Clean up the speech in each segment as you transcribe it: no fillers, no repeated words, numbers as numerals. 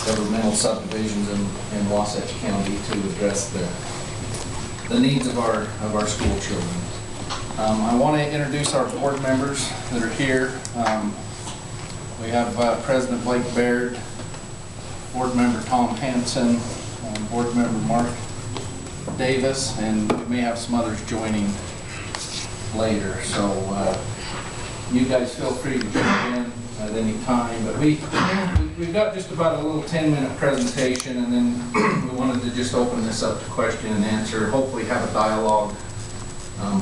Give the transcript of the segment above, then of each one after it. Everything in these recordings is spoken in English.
governmental subdivisions in Wasatch County to address the needs of our school children. I want to introduce our board members that are here. We have President Blake Baird, Board Member Tom Hanson, Board Member Mark Davis, and we may have some others joining later. So you guys feel free to jump in at any time. But we've got just about a little 10-minute presentation, and then we wanted to just open this up to question and answer. Hopefully have a dialogue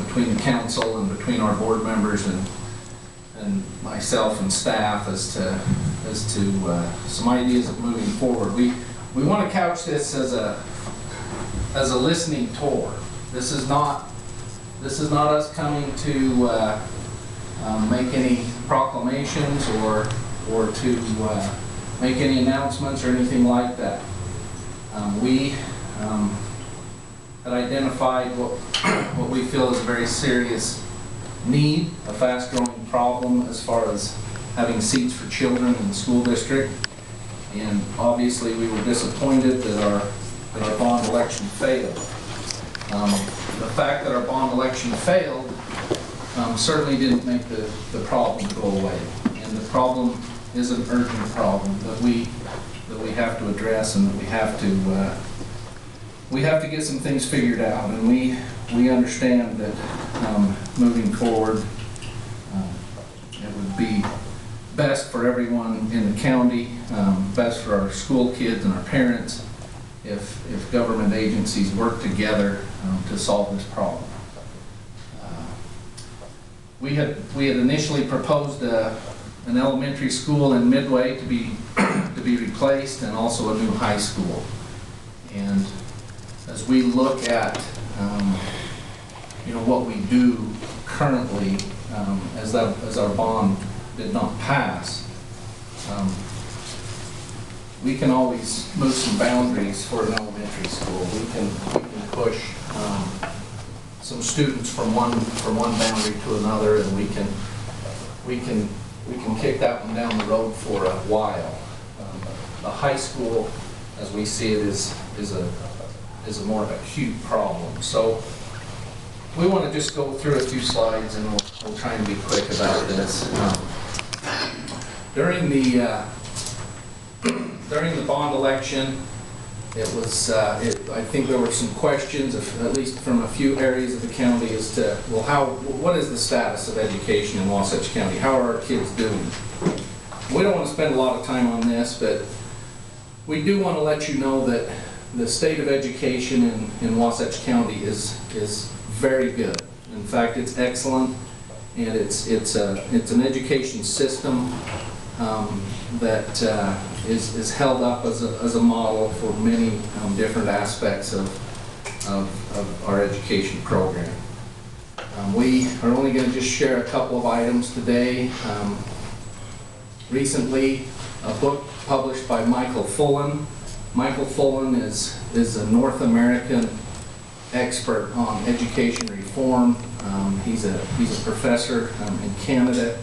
between the council and between our board members and myself and staff as to some ideas of moving forward. We want to couch this as a listening tour. This is not us coming to make any proclamations or to make any announcements or anything like that. We had identified what we feel is a very serious need, a fast-growing problem as far as having seats for children in the school district. And obviously we were disappointed that our bond election failed. The fact that our bond election failed certainly didn't make the problem go away. And the problem is an urgent problem that we have to address, and that we have to get some things figured out. And we understand that moving forward, it would be best for everyone in the county, best for our school kids and our parents, if government agencies work together to solve this problem. We had initially proposed an elementary school in Midway to be replaced, and also a new high school. And as we look at what we do currently, as our bond did not pass, we can always move some boundaries for an elementary school. We can push some students from one boundary to another, and we can kick that one down the road for a while. The high school, as we see it, is a more acute problem. So we want to just go through a few slides, and we'll try and be quick about this. During the bond election, it was I think there were some questions, at least from a few areas of the county, as to, well, what is the status of education in Wasatch County? How are our kids doing? We don't want to spend a lot of time on this, but we do want to let you know that the state of education in Wasatch County is very good. In fact, it's excellent, and it's an education system that is held up as a model for many different aspects of our education program. We are only going to just share a couple of items today. Recently, a book published by Michael Fullen. Michael Fullen is a North American expert on education reform. He's a professor in Canada.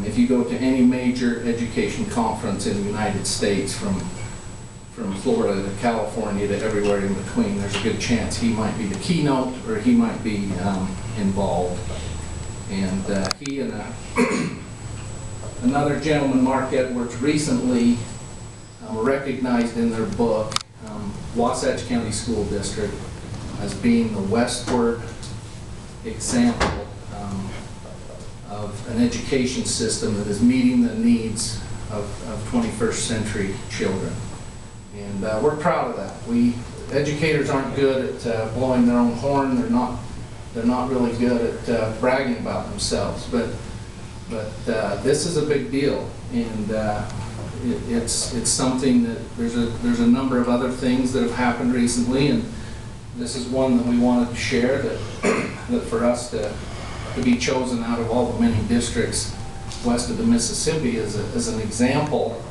If you go to any major education conference in the United States, from Florida to California to everywhere in between, there's a good chance he might be the keynote, or he might be involved. And he and another gentleman, Mark Edwards, recently recognized in their book Wasatch County School District as being the westward example of an education system that is meeting the needs of 21st century children. And we're proud of that. Educators aren't good at blowing their own horn. They're not really good at bragging about themselves. But this is a big deal, and it's something that there's a number of other things that have happened recently, and this is one that we wanted to share, that for us to be chosen out of all the many districts west of the Mississippi as an example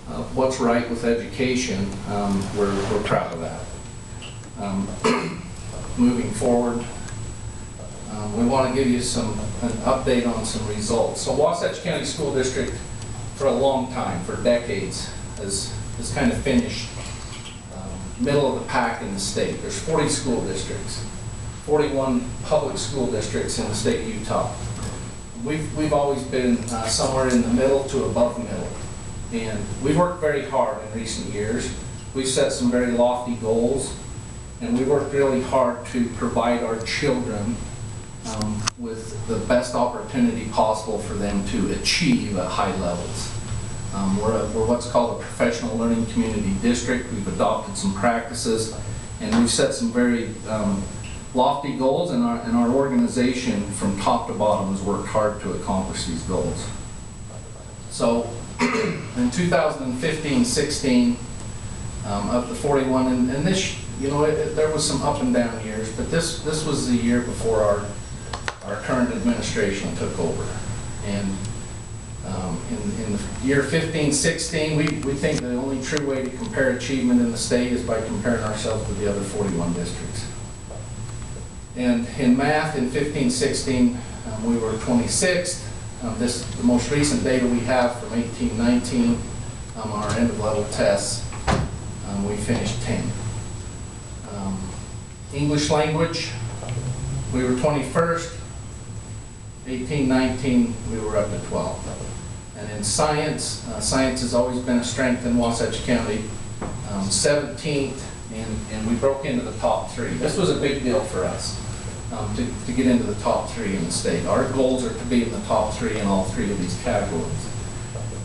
of what's right with education. We're proud of that. Moving forward, we want to give you an update on some results. So Wasatch County School District, for a long time, for decades, has is kind of finished middle of the pack in the state. There's 40 school districts, 41 public school districts in the state of Utah. We've always been somewhere in the middle to above the middle. And we've worked very hard in recent years. We've set some very lofty goals, and we worked really hard to provide our children with the best opportunity possible for them to achieve at high levels. We're what's called a professional learning community district. We've adopted some practices, and we've set some very lofty goals, and our organization from top to bottom has worked hard to accomplish these goals. So in 2015-16, of the 41, and this, you know, there was some up and down years, but this was the year before our current administration took over. And in the year 15-16, we think the only true way to compare achievement in the state is by comparing ourselves to the other 41 districts. And in math, in 15-16, we were 26th. The most recent data we have from 18-19 on our end-of-level tests, we finished 10th. English language, we were 21st. 18-19, we were up to 12th. And in science, science has always been a strength in Wasatch County. 17th, and we broke into the top 3. This was a big deal for us, to get into the top 3 in the state. Our goals are to be in the top 3 in all 3 of these categories.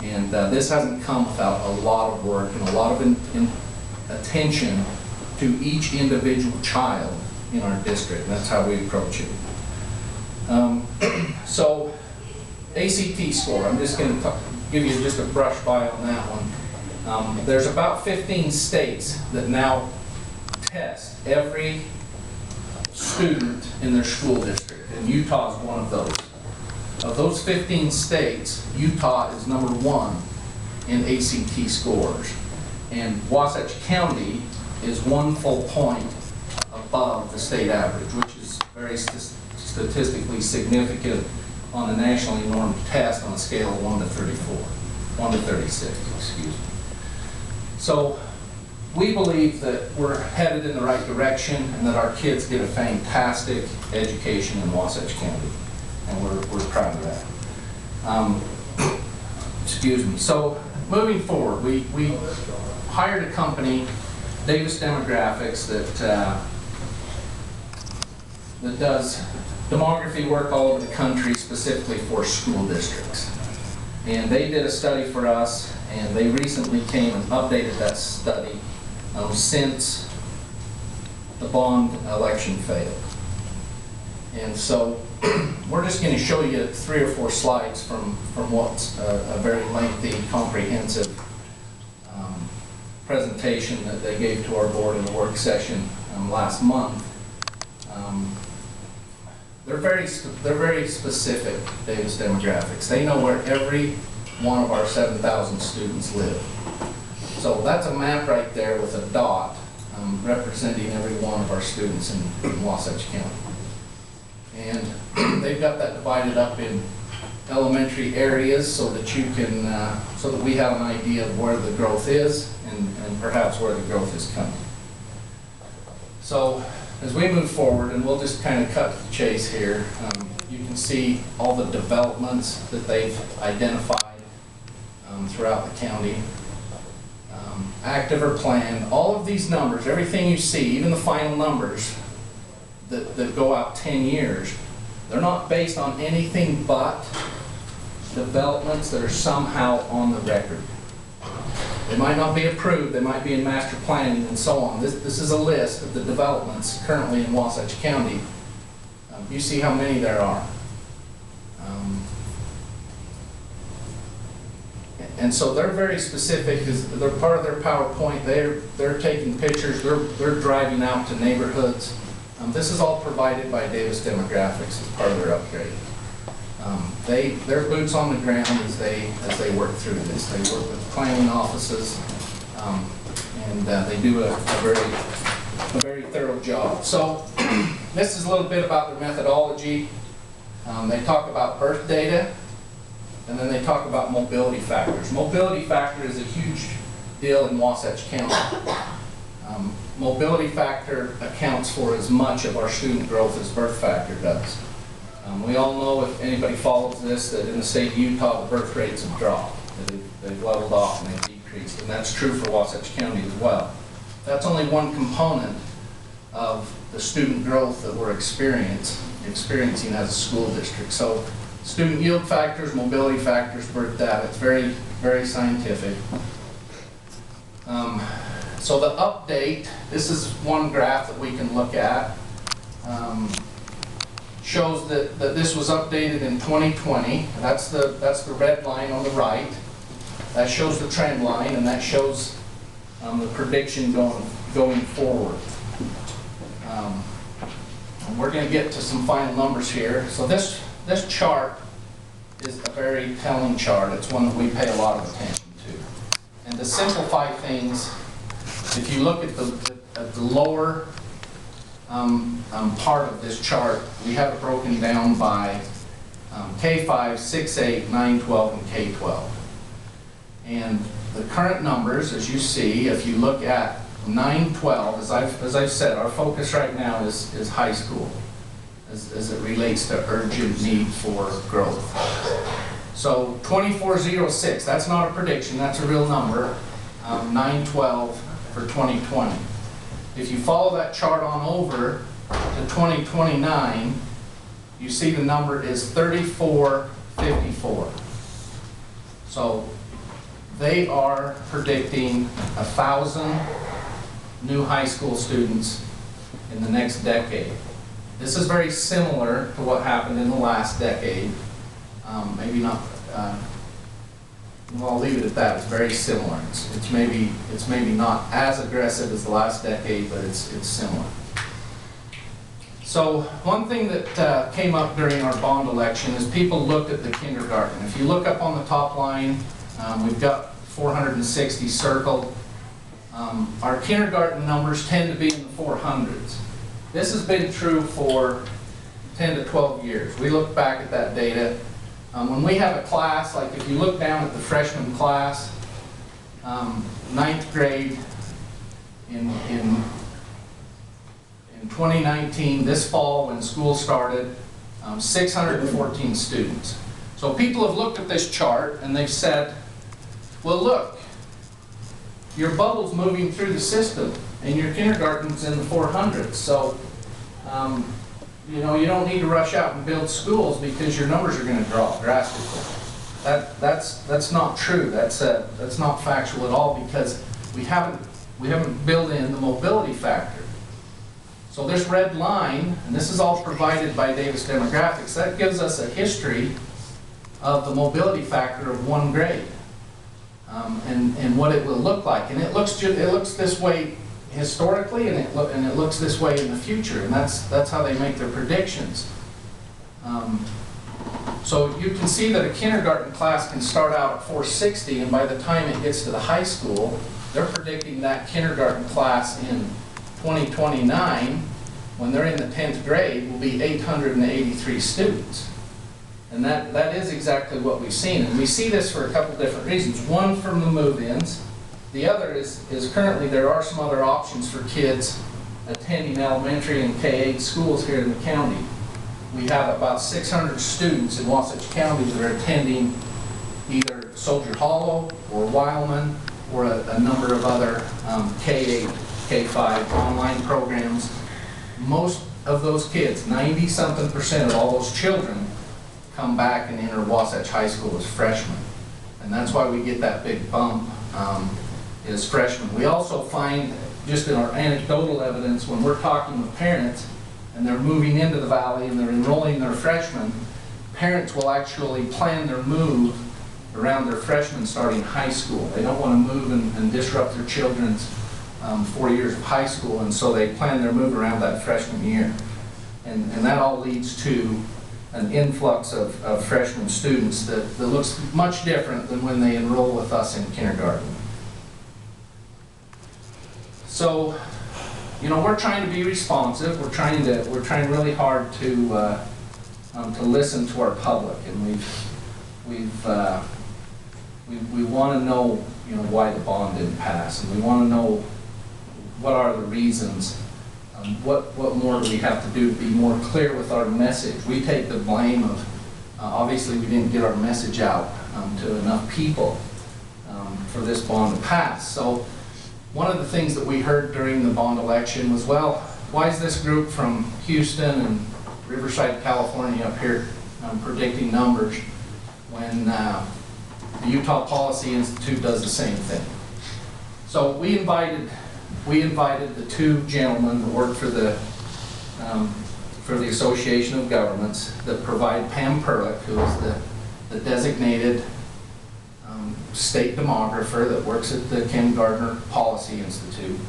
And this hasn't come without a lot of work and a lot of attention to each individual child in our district. And that's how we approach it. So, ACT score, I'm just going to give you just a brush by on that one. There's about 15 states that now test every student in their school district, and Utah is one of those. Of those 15 states, Utah is number 1 in ACT scores, and Wasatch County is 1 full point above the state average, which is very statistically significant on a nationally normed test on a scale of 1 to 36, excuse me. So we believe that we're headed in the right direction and that our kids get a fantastic education in Wasatch County, and we're proud of that. Excuse me. So moving forward, we hired a company, Davis Demographics, that does demography work all over the country, specifically for school districts. And they did a study for us, and they recently came and updated that study since the bond election failed. And so we're just going to show you 3 or 4 slides from what's a very lengthy, comprehensive presentation that they gave to our board in the work session last month. They're very specific, Davis Demographics. They know where every one of our 7,000 students live. So that's a map right there with a dot representing every one of our students in Wasatch County. And they've got that divided up in elementary areas so that you can, so that we have an idea of where the growth is and perhaps where the growth is coming. So as we move forward, and we'll just kind of cut to the chase here, you can see all the developments that they've identified throughout the county, active or planned. All of these numbers, everything you see, even the final numbers that go out 10 years, they're not based on anything but developments that are somehow on the record. They might not be approved, they might be in master planning and so on. This is a list of the developments currently in Wasatch County. You see how many there are. And so they're very specific because they're part of their PowerPoint. They're taking pictures, they're driving out to neighborhoods. This is all provided by Davis Demographics as part of their upgrade. They're boots on the ground as they work through this. They work with planning offices, and they do a very thorough job. So this is a little bit about their methodology. They talk about birth data, and then they talk about mobility factors. Mobility factor is a huge deal in Wasatch County. Mobility factor accounts for as much of our student growth as birth factor does. We all know, if anybody follows this, that in the state of Utah, the birth rates have dropped. They've leveled off and they've decreased, and that's true for Wasatch County as well. That's only one component of the student growth that we're experiencing as a school district. So student yield factors, mobility factors, birth data, it's very, very scientific. So the update, this is one graph that we can look at, shows that this was updated in 2020. That's the red line on the right. That shows the trend line, and that shows the prediction going forward. And we're going to get to some final numbers here. So this chart is a very telling chart. It's one that we pay a lot of attention to. And to simplify things, if you look at the lower part of this chart, we have it broken down by K5, 6, 8, 9, 12, and K12. And the current numbers, as you see, if you look at 9, 12, as I've said, our focus right now is high school, as it relates to urgent need for growth. So 2406, that's not a prediction, that's a real number, 912 for 2020. If you follow that chart on over to 2029, you see the number is 3454. So they are predicting 1,000 new high school students in the next decade. This is very similar to what happened in the last decade. Maybe not, well, I'll leave it at that. It's very similar. It's maybe not as aggressive as the last decade, but it's similar. So one thing that came up during our bond election is people looked at the kindergarten. If you look up on the top line, we've got 460 circled. Our kindergarten numbers tend to be in the 400s. This has been true for 10 to 12 years. We look back at that data. When we have a class, like if you look down at the freshman class, 9th grade in 2019, this fall when school started, 614 students. So people have looked at this chart and they've said, well, look, your bubble's moving through the system and your kindergarten's in the 400s. So, you know, you don't need to rush out and build schools because your numbers are going to drop drastically. That's not true. That's not factual at all, because we haven't built in the mobility factor. So this red line, and this is all provided by Davis Demographics, that gives us a history of the mobility factor of one grade, and what it will look like. And it looks this way historically, and it looks this way in the future, and that's how they make their predictions. So you can see that a kindergarten class can start out at 460, and by the time it gets to the high school, they're predicting that kindergarten class in 2029, when they're in the 10th grade, will be 883 students. And that is exactly what we've seen. And we see this for a couple different reasons. One, from the move-ins. The other is currently there are some other options for kids attending elementary and K-8 schools here in the county. We have about 600 students in Wasatch County that are attending either Soldier Hollow or Wileman or a number of other K-8, K-5 online programs. Most of those kids, 90-something% of all those children, come back and enter Wasatch High School as freshmen. And that's why we get that big bump as freshmen. We also find, just in our anecdotal evidence, when we're talking with parents and they're moving into the valley and they're enrolling their freshmen, parents will actually plan their move around their freshmen starting high school. They don't want to move and disrupt their children's 4 years of high school, and so they plan their move around that freshman year. And that all leads to an influx of freshman students that looks much different than when they enroll with us in kindergarten. So, you know, we're trying to be responsive. We're trying really hard to listen to our public, and we want to know why the bond didn't pass, and we want to know what are the reasons. What more do we have to do to be more clear with our message? We take the blame of, obviously we didn't get our message out to enough people for this bond to pass. So one of the things that we heard during the bond election was, well, why is this group from Houston and Riverside, California up here predicting numbers when the Utah Policy Institute does the same thing? So we invited the two gentlemen who work for the Association of Governments that provide Pam Perlick, who is the designated state demographer that works at the Ken Gardner Policy Institute.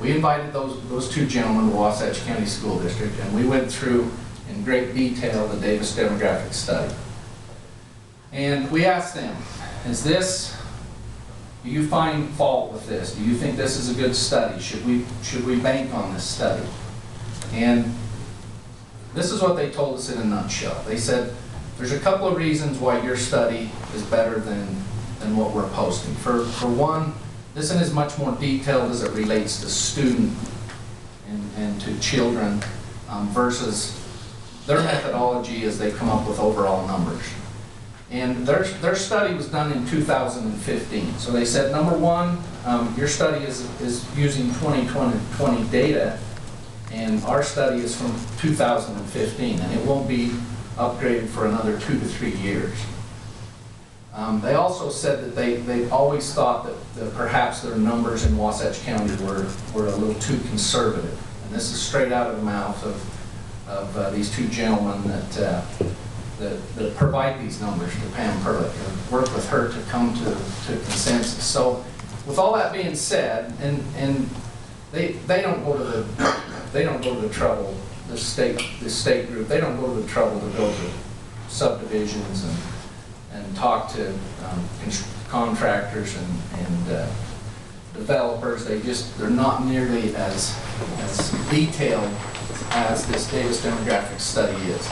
We invited those two gentlemen to Wasatch County School District, and we went through in great detail the Davis demographic study. And we asked them, do you find fault with this? Do you think this is a good study? Should we bank on this study? And this is what they told us in a nutshell. They said, there's a couple of reasons why your study is better than what we're posting. For one, this one is much more detailed as it relates to student and to children versus their methodology as they come up with overall numbers. And their study was done in 2015. So they said, number one, your study is using 2020 data, and our study is from 2015, and it won't be upgraded for another 2 to 3 years. They also said that they always thought that perhaps their numbers in Wasatch County were a little too conservative. And this is straight out of the mouth of these two gentlemen that provide these numbers to Pam Perlick and work with her to come to consensus. So with all that being said, and they don't go to the trouble, this state group, they don't go to the trouble to go to subdivisions and talk to contractors and developers. They're not nearly as detailed as this Davis demographic study is.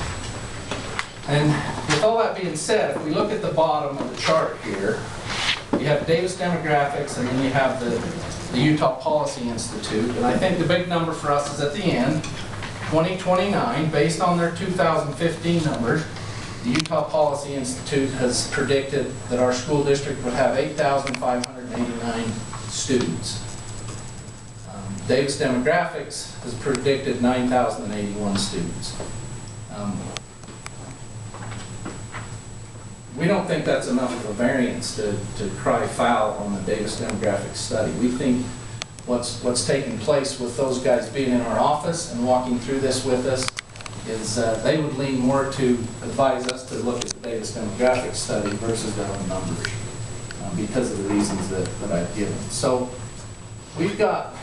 And with all that being said, if we look at the bottom of the chart here, you have Davis demographics, and then you have the Utah Policy Institute. And I think the big number for us is at the end, 2029, based on their 2015 numbers. The Utah Policy Institute has predicted that our school district would have 8,589 students. Davis Demographics has predicted 9,081 students. We don't think that's enough of a variance to cry foul on the Davis Demographics study. We think what's taking place with those guys being in our office and walking through this with us is they would lean more to advise us to look at the Davis Demographics study versus their own numbers because of the reasons that I've given. So we've got,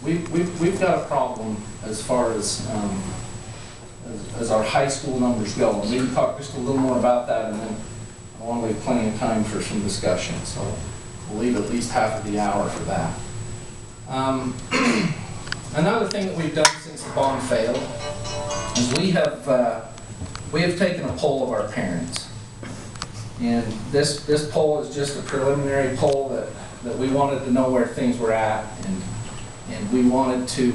we've got a problem as far as our high school numbers go. And we can talk just a little more about that, and then I want to leave plenty of time for some discussion. So we'll leave at least half of the hour for that. Another thing that we've done since the bond failed is we have taken a poll of our parents. And this poll is just a preliminary poll that we wanted to know where things were at, and we wanted to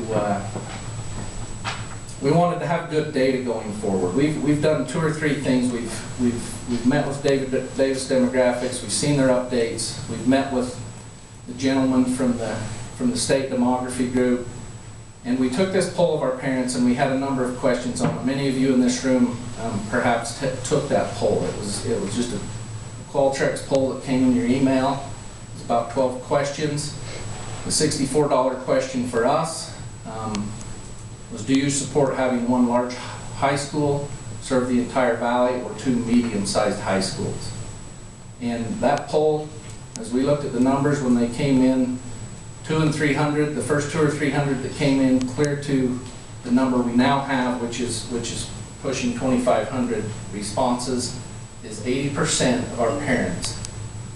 have good data going forward. We've done 2 or 3 things. We've met with Davis Demographics. We've seen their updates. We've met with the gentleman from the state demography group, and we took this poll of our parents, and we had a number of questions on it. Many of you in this room perhaps took that poll. It was just a Qualtrics poll that came in your email. It's about 12 questions. The $64 question for us was, do you support having 1 large high school serve the entire valley, or 2 medium-sized high schools? And that poll, as we looked at the numbers when they came in, 200 and 300, the first 200 or 300 that came in clear to the number we now have, which is pushing 2,500 responses, is 80% of our parents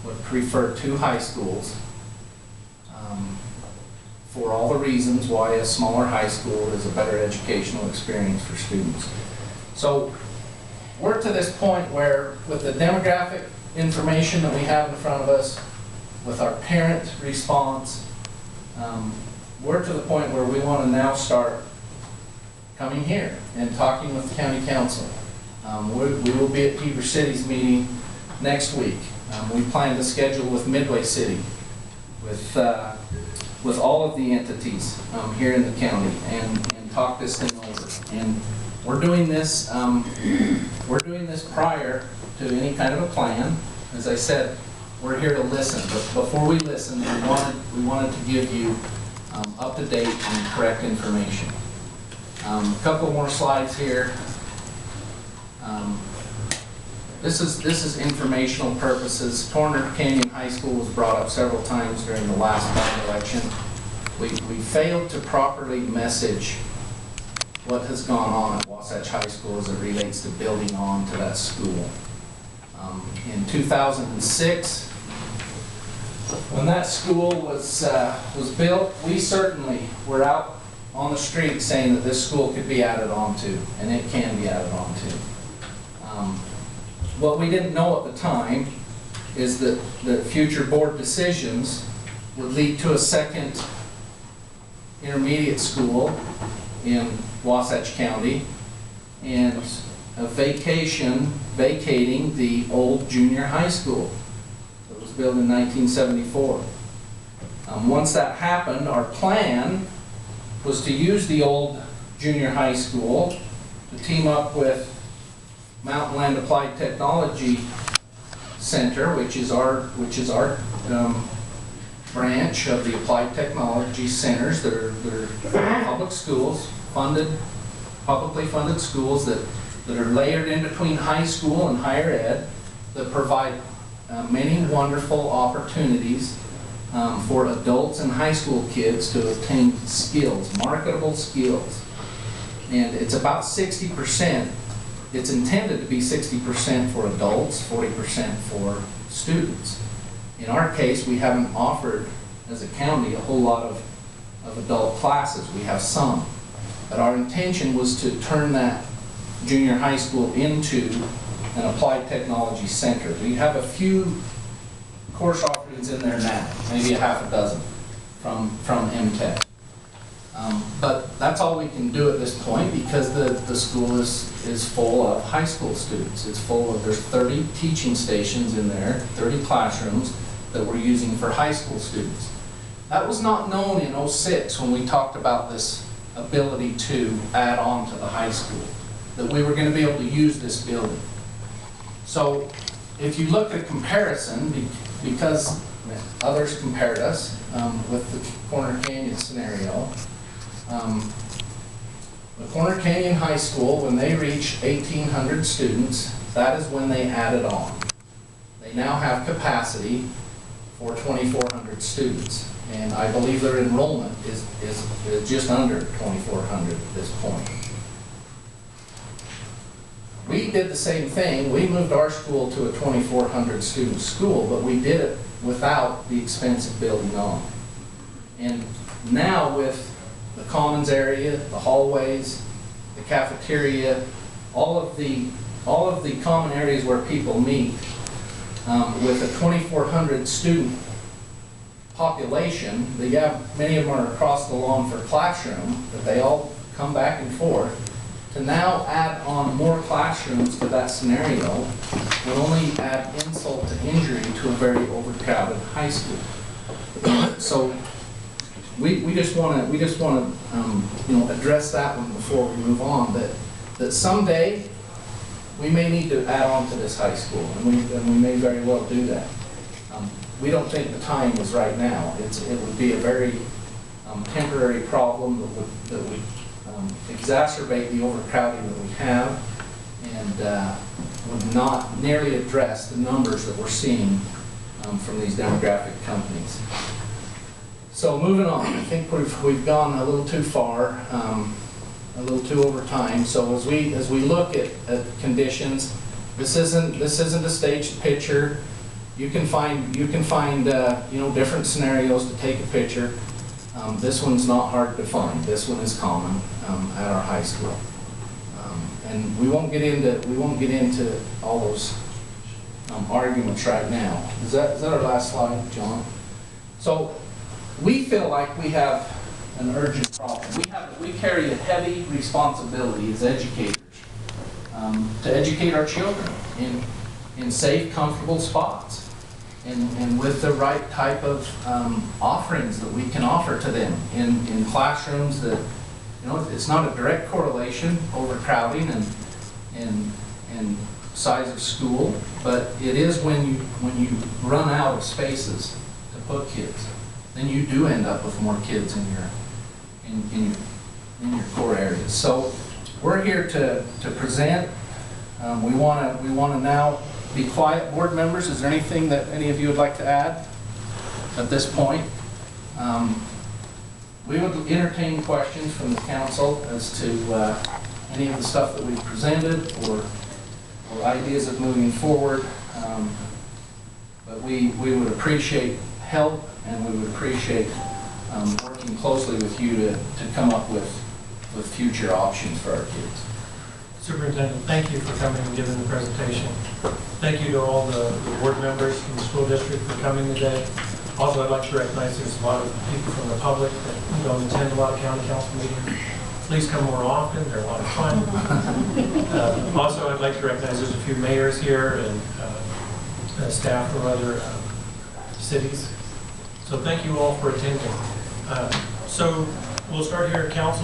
would prefer 2 high schools for all the reasons why a smaller high school is a better educational experience for students. So we're to this point where with the demographic information that we have in front of us, with our parent response, we're to the point where we want to now start coming here and talking with the county council. We will be at Heber City's meeting next week. We plan to schedule with Midway City, with all of the entities here in the county, and talk this thing over. And we're doing this prior to any kind of a plan. As I said, we're here to listen, but before we listen, we wanted to give you up-to-date and correct information. A couple more slides here. This is informational purposes. Corner Canyon High School was brought up several times during the last election. We failed to properly message what has gone on at Wasatch High School as it relates to building on to that school. In 2006, when that school was built, we certainly were out on the street saying that this school could be added on to, and it can be added on to. What we didn't know at the time is that the future board decisions would lead to a second intermediate school in Wasatch County, and a vacating the old junior high school that was built in 1974. Once that happened, our plan was to use the old junior high school to team up with Mountain Land Applied Technology Center, which is our branch of the Applied Technology Centers. They're public schools, publicly funded schools that are layered in between high school and higher ed, that provide many wonderful opportunities for adults and high school kids to attain skills, marketable skills. And it's about 60%. It's intended to be 60% for adults, 40% for students. In our case, we haven't offered, as a county, a whole lot of adult classes. We have some. But our intention was to turn that junior high school into an applied technology center. We have a few course offerings in there now, maybe a half a dozen from MTech. But that's all we can do at this point, because the school is full of high school students. It's full of, there's 30 teaching stations in there, 30 classrooms that we're using for high school students. That was not known in '06 when we talked about this ability to add on to the high school, that we were going to be able to use this building. So if you look at a comparison, because others compared us with the Corner Canyon scenario, the Corner Canyon High School, when they reached 1,800 students, that is when they added on. They now have capacity for 2,400 students, and I believe their enrollment is just under 2,400 at this point. We did the same thing. We moved our school to a 2,400 student school, but we did it without the expense of building on. And now with the commons area, the hallways, the cafeteria, all of the common areas where people meet, with a 2,400 student population, many of them are across the lawn for classroom, but they all come back and forth. To now add on more classrooms to that scenario would only add insult to injury to a very overcrowded high school. So we just want to address that one before we move on. That someday we may need to add on to this high school, and we may very well do that. We don't think the time is right now. It would be a very temporary problem that would exacerbate the overcrowding that we have, and would not nearly address the numbers that we're seeing from these demographic companies. So moving on, I think we've gone a little too far, a little too over time. So as we look at conditions, this isn't a staged picture. You can find different scenarios to take a picture. This one's not hard to find. This one is common at our high school, and we won't get into all those arguments right now. Is that our last slide, John? So we feel like we have an urgent problem. We carry a heavy responsibility as educators to educate our children in safe, comfortable spots and with the right type of offerings that we can offer to them in classrooms that, you know, it's not a direct correlation, overcrowding and size of school, but it is when you run out of spaces to put kids, then you do end up with more kids in your core areas. So we're here to present. We want to now be quiet. Board members, is there anything that any of you would like to add at this point? We would entertain questions from the council as to any of the stuff that we've presented or ideas of moving forward. But we would appreciate help, and we would appreciate working closely with you to come up with future options for our kids. Superintendent, thank you for coming and giving the presentation. Thank you to all the board members from the school district for coming today. Also, I'd like to recognize there's a lot of people from the public that don't attend a lot of county council meetings. Please come more often, they're a lot of fun. Also, I'd like to recognize there's a few mayors here and staff from other cities. So thank you all for attending. So we'll start here at council.